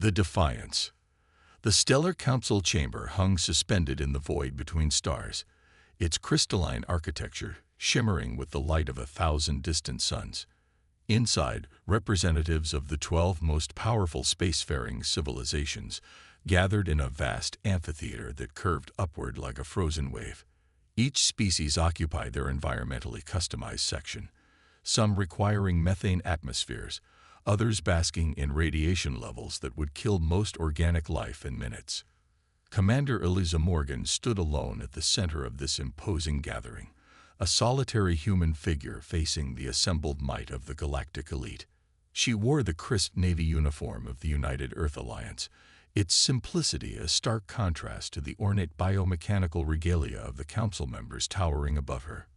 The Defiance. The stellar council chamber hung suspended in the void between stars, its crystalline architecture shimmering with the light of 1,000 distant suns. Inside, representatives of the 12 most powerful spacefaring civilizations gathered in a vast amphitheater that curved upward like a frozen wave. Each species occupied their environmentally customized section, some requiring methane atmospheres, others basking in radiation levels that would kill most organic life in minutes. Commander Eliza Morgan stood alone at the center of this imposing gathering, a solitary human figure facing the assembled might of the galactic elite. She wore the crisp Navy uniform of the United Earth Alliance, its simplicity a stark contrast to the ornate biomechanical regalia of the council members towering above her.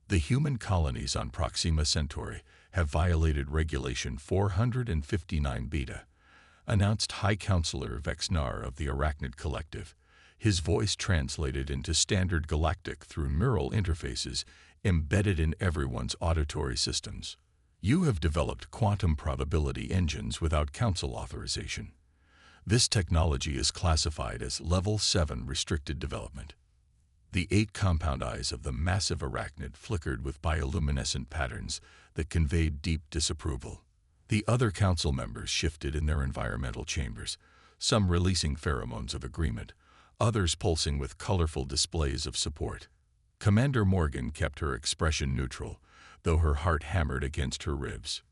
The human colonies on Proxima Centauri have violated Regulation 459 Beta, announced High Counselor Vexnar of the Arachnid Collective, his voice translated into standard galactic through neural interfaces embedded in everyone's auditory systems. You have developed quantum probability engines without council authorization. This technology is classified as Level 7 restricted development. The 8 compound eyes of the massive arachnid flickered with bioluminescent patterns that conveyed deep disapproval. The other council members shifted in their environmental chambers, some releasing pheromones of agreement, others pulsing with colorful displays of support. Commander Morgan kept her expression neutral, though her heart hammered against her ribs.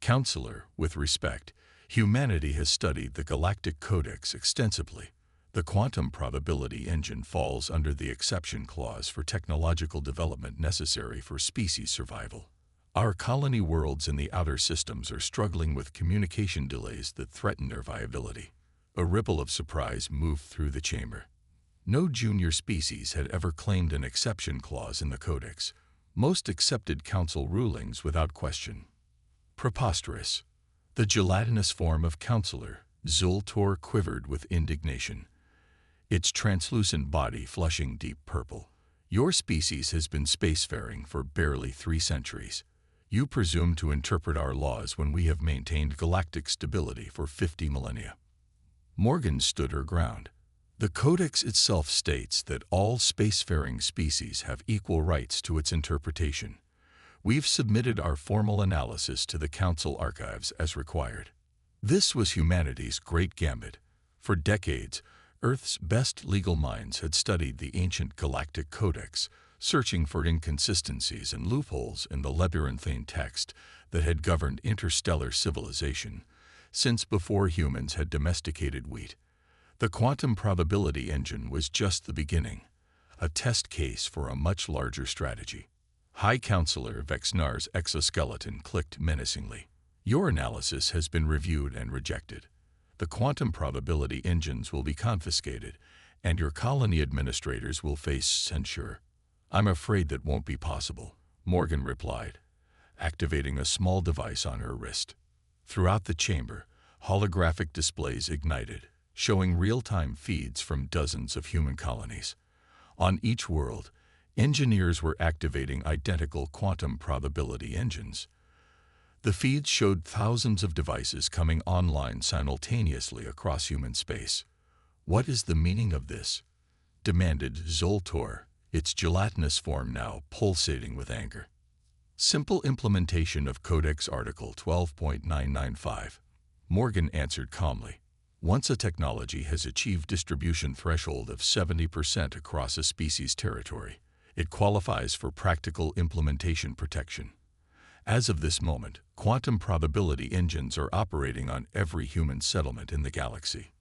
Counselor, with respect, humanity has studied the Galactic Codex extensively. The quantum probability engine falls under the exception clause for technological development necessary for species survival. Our colony worlds in the outer systems are struggling with communication delays that threaten their viability. A ripple of surprise moved through the chamber. No junior species had ever claimed an exception clause in the Codex. Most accepted council rulings without question. Preposterous. The gelatinous form of Counselor, Zultor, quivered with indignation, its translucent body flushing deep purple. Your species has been spacefaring for barely 3 centuries. You presume to interpret our laws when we have maintained galactic stability for 50 millennia. Morgan stood her ground. The Codex itself states that all spacefaring species have equal rights to its interpretation. We've submitted our formal analysis to the Council archives as required. This was humanity's great gambit. For decades, Earth's best legal minds had studied the ancient Galactic Codex, searching for inconsistencies and loopholes in the labyrinthine text that had governed interstellar civilization since before humans had domesticated wheat. The quantum probability engine was just the beginning, a test case for a much larger strategy. High Counselor Vexnar's exoskeleton clicked menacingly. Your analysis has been reviewed and rejected. The quantum probability engines will be confiscated, and your colony administrators will face censure. I'm afraid that won't be possible, Morgan replied, activating a small device on her wrist. Throughout the chamber, holographic displays ignited, showing real-time feeds from dozens of human colonies. On each world, engineers were activating identical quantum probability engines. The feeds showed thousands of devices coming online simultaneously across human space. What is the meaning of this? Demanded Zoltor, its gelatinous form now pulsating with anger. Simple implementation of Codex Article 12.995. Morgan answered calmly. Once a technology has achieved distribution threshold of 70% across a species' territory, it qualifies for practical implementation protection. As of this moment, quantum probability engines are operating on every human settlement in the galaxy.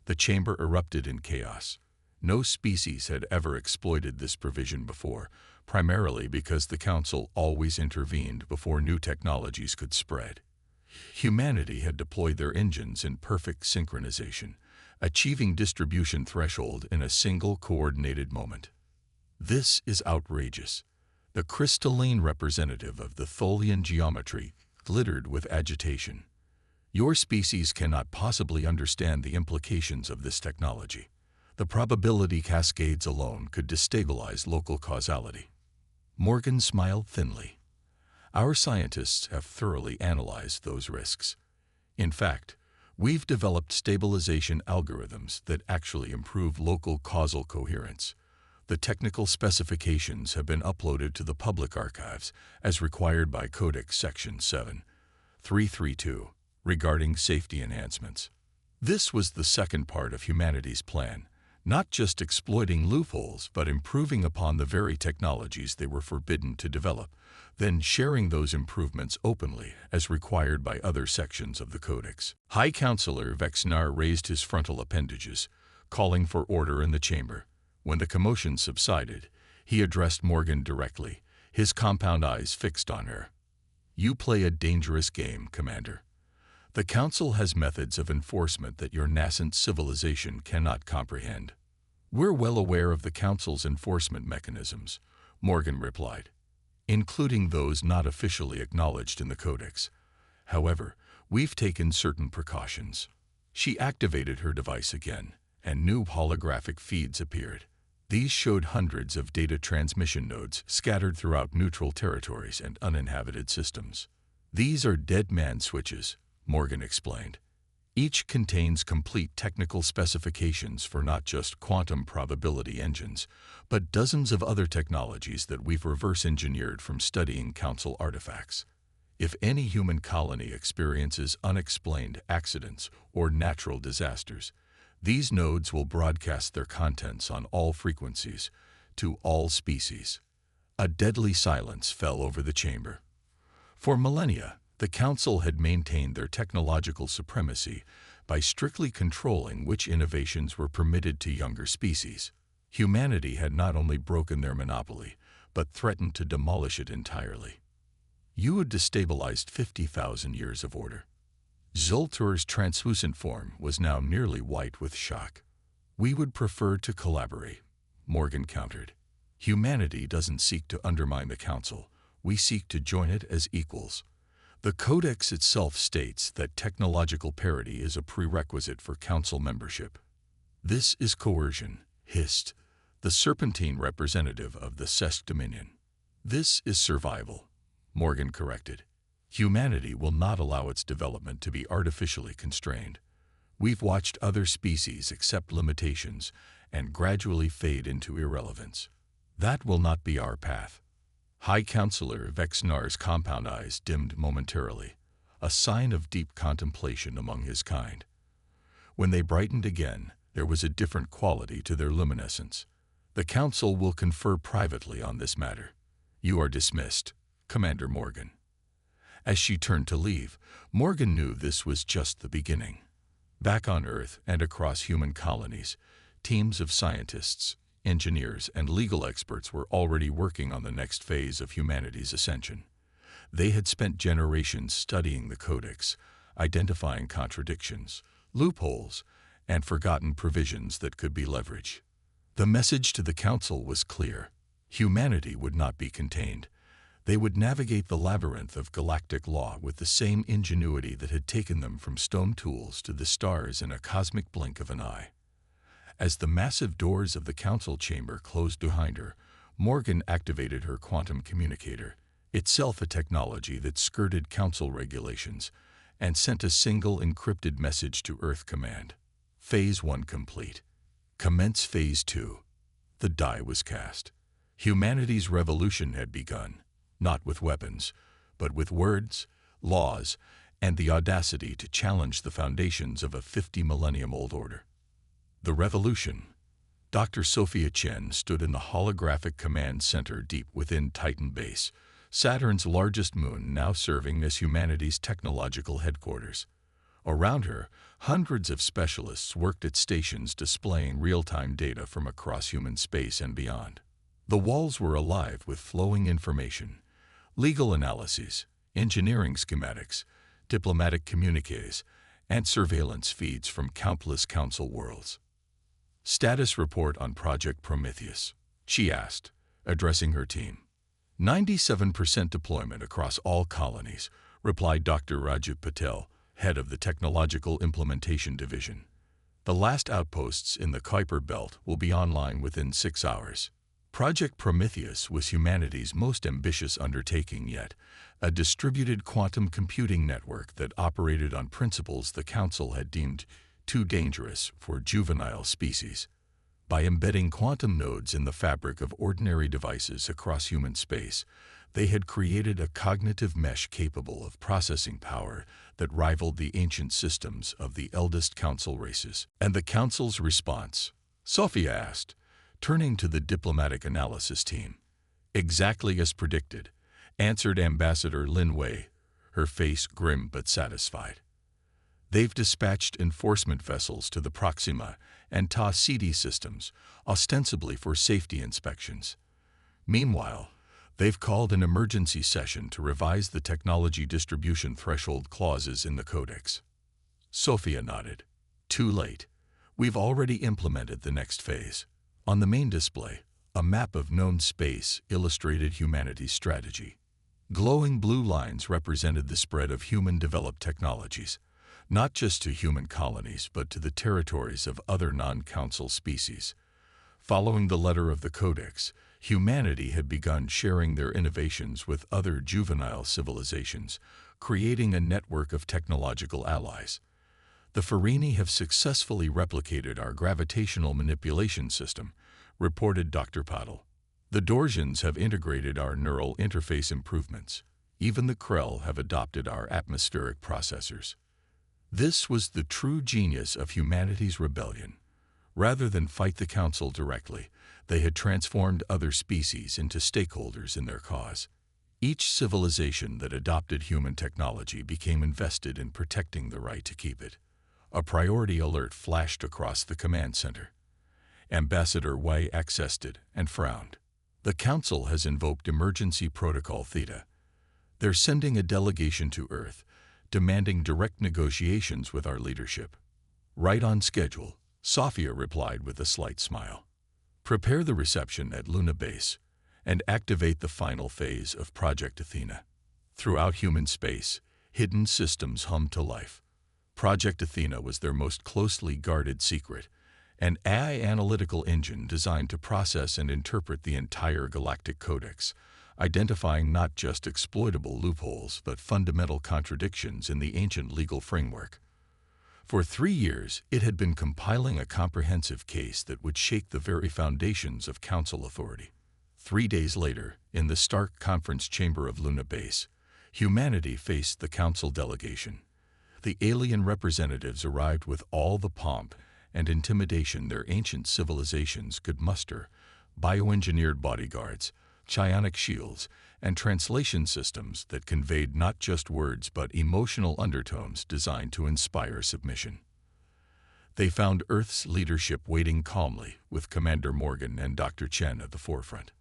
The chamber erupted in chaos. No species had ever exploited this provision before, primarily because the Council always intervened before new technologies could spread. Humanity had deployed their engines in perfect synchronization, achieving distribution threshold in a single coordinated moment. This is outrageous. The crystalline representative of the Tholian geometry glittered with agitation. Your species cannot possibly understand the implications of this technology. The probability cascades alone could destabilize local causality. Morgan smiled thinly. Our scientists have thoroughly analyzed those risks. In fact, We've developed stabilization algorithms that actually improve local causal coherence. The technical specifications have been uploaded to the public archives as required by Codex Section 7.332 regarding safety enhancements. This was the second part of humanity's plan, not just exploiting loopholes, but improving upon the very technologies they were forbidden to develop, then sharing those improvements openly as required by other sections of the Codex. High Counselor Vexnar raised his frontal appendages, calling for order in the chamber. When the commotion subsided, he addressed Morgan directly, his compound eyes fixed on her. "You play a dangerous game, Commander. The Council has methods of enforcement that your nascent civilization cannot comprehend." "We're well aware of the Council's enforcement mechanisms," Morgan replied, "including those not officially acknowledged in the Codex. However, we've taken certain precautions." She activated her device again, and new holographic feeds appeared. These showed hundreds of data transmission nodes scattered throughout neutral territories and uninhabited systems. "These are dead man switches," Morgan explained. "Each contains complete technical specifications for not just quantum probability engines, but dozens of other technologies that we've reverse-engineered from studying Council artifacts. If any human colony experiences unexplained accidents or natural disasters, these nodes will broadcast their contents on all frequencies, to all species." A deadly silence fell over the chamber. For millennia, the Council had maintained their technological supremacy by strictly controlling which innovations were permitted to younger species. Humanity had not only broken their monopoly, but threatened to demolish it entirely. "You had destabilized 50,000 years of order." Zoltur's translucent form was now nearly white with shock. "We would prefer to collaborate," Morgan countered. "Humanity doesn't seek to undermine the Council. We seek to join it as equals. The Codex itself states that technological parity is a prerequisite for Council membership." "This is coercion," hissed the serpentine representative of the Sesk Dominion. "This is survival," Morgan corrected. "Humanity will not allow its development to be artificially constrained. We've watched other species accept limitations and gradually fade into irrelevance. That will not be our path." High Counselor Vexnar's compound eyes dimmed momentarily, a sign of deep contemplation among his kind. When they brightened again, there was a different quality to their luminescence. "The Council will confer privately on this matter. You are dismissed, Commander Morgan." As she turned to leave, Morgan knew this was just the beginning. Back on Earth and across human colonies, teams of scientists, engineers, and legal experts were already working on the next phase of humanity's ascension. They had spent generations studying the Codex, identifying contradictions, loopholes, and forgotten provisions that could be leveraged. The message to the Council was clear. Humanity would not be contained. They would navigate the labyrinth of galactic law with the same ingenuity that had taken them from stone tools to the stars in a cosmic blink of an eye. As the massive doors of the Council chamber closed behind her, Morgan activated her quantum communicator, itself a technology that skirted Council regulations, and sent a single encrypted message to Earth Command. Phase 1 complete. Commence Phase 2. The die was cast. Humanity's revolution had begun. Not with weapons, but with words, laws, and the audacity to challenge the foundations of a 50-millennium-old order. The revolution. Dr. Sophia Chen stood in the holographic command center deep within Titan Base, Saturn's largest moon, now serving as humanity's technological headquarters. Around her, hundreds of specialists worked at stations displaying real-time data from across human space and beyond. The walls were alive with flowing information. Legal analyses, engineering schematics, diplomatic communiques, and surveillance feeds from countless Council worlds. "Status report on Project Prometheus," she asked, addressing her team. 97% deployment across all colonies," replied Dr. Raju Patel, head of the Technological Implementation Division. "The last outposts in the Kuiper Belt will be online within 6 hours." Project Prometheus was humanity's most ambitious undertaking yet, a distributed quantum computing network that operated on principles the Council had deemed too dangerous for juvenile species. By embedding quantum nodes in the fabric of ordinary devices across human space, they had created a cognitive mesh capable of processing power that rivaled the ancient systems of the eldest Council races. And the Council's response? Sophia asked, turning to the diplomatic analysis team. Exactly as predicted, answered Ambassador Lin Wei, her face grim but satisfied. They've dispatched enforcement vessels to the Proxima and Ta Ceti systems, ostensibly for safety inspections. Meanwhile, they've called an emergency session to revise the technology distribution threshold clauses in the Codex. Sophia nodded. Too late. We've already implemented the next phase. On the main display, a map of known space illustrated humanity's strategy. Glowing blue lines represented the spread of human-developed technologies, not just to human colonies but to the territories of other non-Council species. Following the letter of the Codex, humanity had begun sharing their innovations with other juvenile civilizations, creating a network of technological allies. The Farini have successfully replicated our gravitational manipulation system, reported Dr. Paddle. The Dorsians have integrated our neural interface improvements. Even the Krell have adopted our atmospheric processors. This was the true genius of humanity's rebellion. Rather than fight the Council directly, they had transformed other species into stakeholders in their cause. Each civilization that adopted human technology became invested in protecting the right to keep it. A priority alert flashed across the command center. Ambassador Wei accessed it and frowned. The Council has invoked Emergency Protocol Theta. They're sending a delegation to Earth, demanding direct negotiations with our leadership. Right on schedule, Sophia replied with a slight smile. Prepare the reception at Luna Base and activate the final phase of Project Athena. Throughout human space, hidden systems hummed to life. Project Athena was their most closely guarded secret, an AI analytical engine designed to process and interpret the entire Galactic Codex, identifying not just exploitable loopholes but fundamental contradictions in the ancient legal framework. For 3 years, it had been compiling a comprehensive case that would shake the very foundations of Council authority. 3 days later, in the stark conference chamber of Luna Base, humanity faced the Council delegation. The alien representatives arrived with all the pomp and intimidation their ancient civilizations could muster: bioengineered bodyguards, psionic shields, and translation systems that conveyed not just words but emotional undertones designed to inspire submission. They found Earth's leadership waiting calmly, with Commander Morgan and Dr. Chen at the forefront.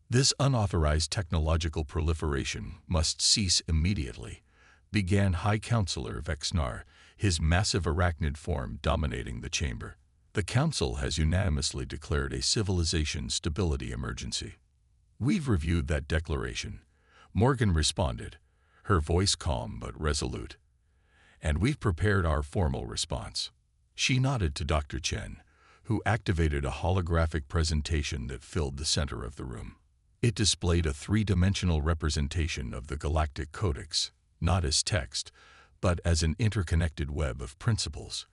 This unauthorized technological proliferation must cease immediately, began High Counselor Vexnar, his massive arachnid form dominating the chamber. The Council has unanimously declared a civilization stability emergency. We've reviewed that declaration, Morgan responded, her voice calm but resolute. And we've prepared our formal response. She nodded to Dr. Chen, who activated a holographic presentation that filled the center of the room. It displayed a 3-dimensional representation of the Galactic Codex, not as text, but as an interconnected web of principles,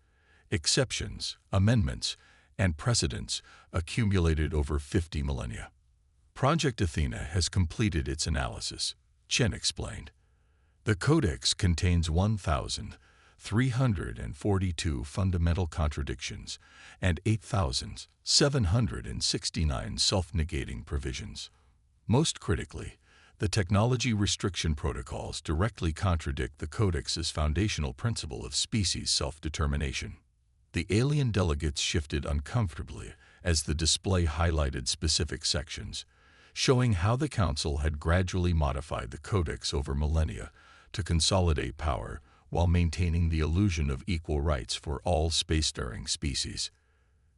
exceptions, amendments, and precedents accumulated over 50 millennia. Project Athena has completed its analysis, Chen explained. The Codex contains 1,342 fundamental contradictions and 8,769 self-negating provisions. Most critically, the technology restriction protocols directly contradict the Codex's foundational principle of species self-determination. The alien delegates shifted uncomfortably as the display highlighted specific sections, showing how the Council had gradually modified the Codex over millennia to consolidate power while maintaining the illusion of equal rights for all spacefaring species.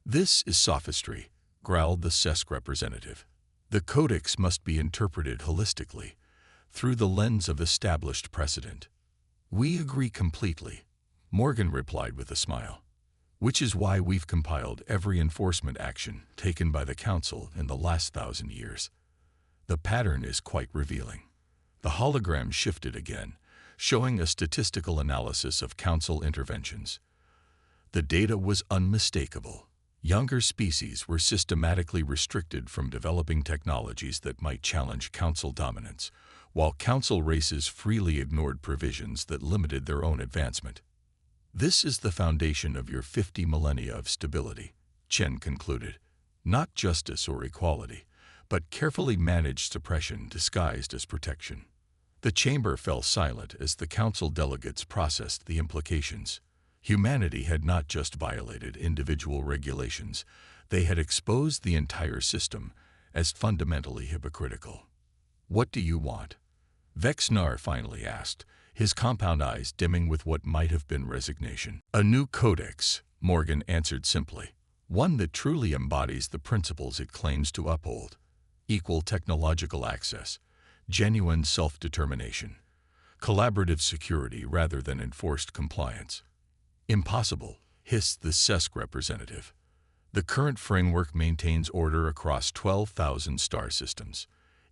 This is sophistry, growled the CESC representative. The Codex must be interpreted holistically, through the lens of established precedent. We agree completely, Morgan replied with a smile. which is why we've compiled every enforcement action taken by the Council in the last 1,000 years. The pattern is quite revealing. The hologram shifted again, showing a statistical analysis of Council interventions. The data was unmistakable. Younger species were systematically restricted from developing technologies that might challenge Council dominance, while Council races freely ignored provisions that limited their own advancement. This is the foundation of your 50 millennia of stability, Chen concluded. Not justice or equality, but carefully managed suppression disguised as protection. The chamber fell silent as the Council delegates processed the implications. Humanity had not just violated individual regulations, they had exposed the entire system as fundamentally hypocritical. "What do you want?" Vexnar finally asked, his compound eyes dimming with what might have been resignation. "A new codex," Morgan answered simply. "One that truly embodies the principles it claims to uphold. Equal technological access, genuine self-determination, collaborative security rather than enforced compliance." "Impossible," hissed the Sesk representative. "The current framework maintains order across 12,000 star systems.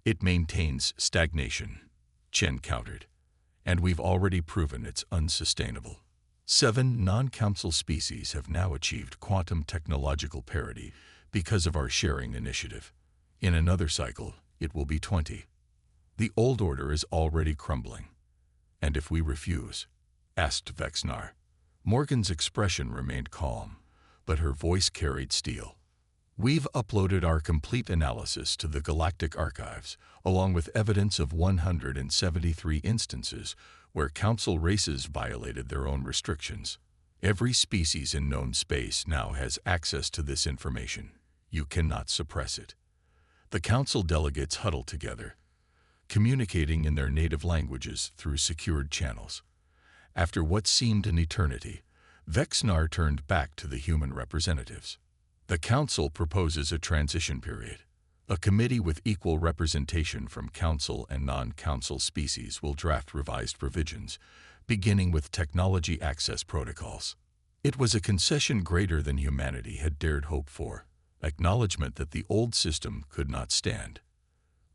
It maintains stagnation," Chen countered. "And we've already proven it's unsustainable. 7 non-council species have now achieved quantum technological parity because of our sharing initiative. In another cycle, it will be 20. The old order is already crumbling." "And if we refuse?" asked Vexnar. Morgan's expression remained calm, but her voice carried steel. "We've uploaded our complete analysis to the Galactic archives, along with evidence of 173 instances where Council races violated their own restrictions. Every species in known space now has access to this information. You cannot suppress it." The Council delegates huddled together, communicating in their native languages through secured channels. After what seemed an eternity, Vexnar turned back to the human representatives. "The Council proposes a transition period. A committee with equal representation from Council and non-Council species will draft revised provisions, beginning with technology access protocols." It was a concession greater than humanity had dared hope for, acknowledgement that the old system could not stand.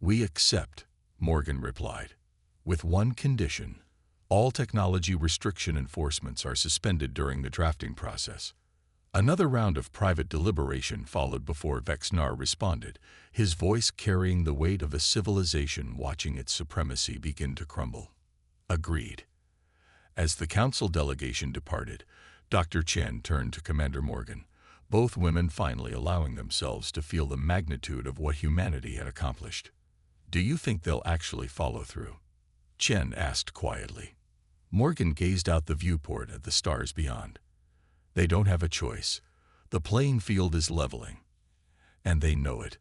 "We accept," Morgan replied, "with one condition. All technology restriction enforcements are suspended during the drafting process." Another round of private deliberation followed before Vexnar responded, his voice carrying the weight of a civilization watching its supremacy begin to crumble. "Agreed." As the Council delegation departed, Dr. Chen turned to Commander Morgan, both women finally allowing themselves to feel the magnitude of what humanity had accomplished. "Do you think they'll actually follow through?" Chen asked quietly. Morgan gazed out the viewport at the stars beyond. "They don't have a choice. The playing field is leveling. And they know it.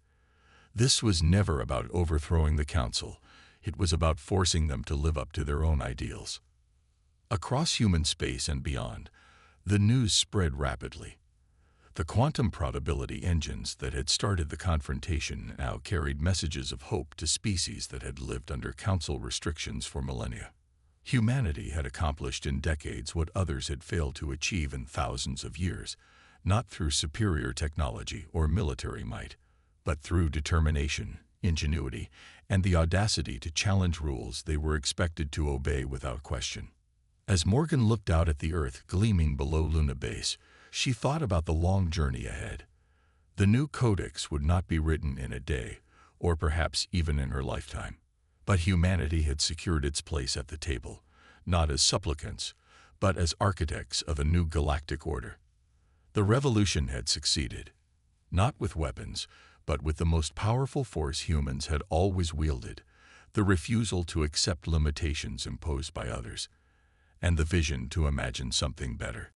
This was never about overthrowing the Council. It was about forcing them to live up to their own ideals." Across human space and beyond, the news spread rapidly. The quantum probability engines that had started the confrontation now carried messages of hope to species that had lived under Council restrictions for millennia. Humanity had accomplished in decades what others had failed to achieve in thousands of years, not through superior technology or military might, but through determination, ingenuity, and the audacity to challenge rules they were expected to obey without question. As Morgan looked out at the Earth gleaming below Luna Base, she thought about the long journey ahead. The new codex would not be written in a day, or perhaps even in her lifetime. But humanity had secured its place at the table, not as supplicants, but as architects of a new galactic order. The revolution had succeeded, not with weapons, but with the most powerful force humans had always wielded, the refusal to accept limitations imposed by others, and the vision to imagine something better.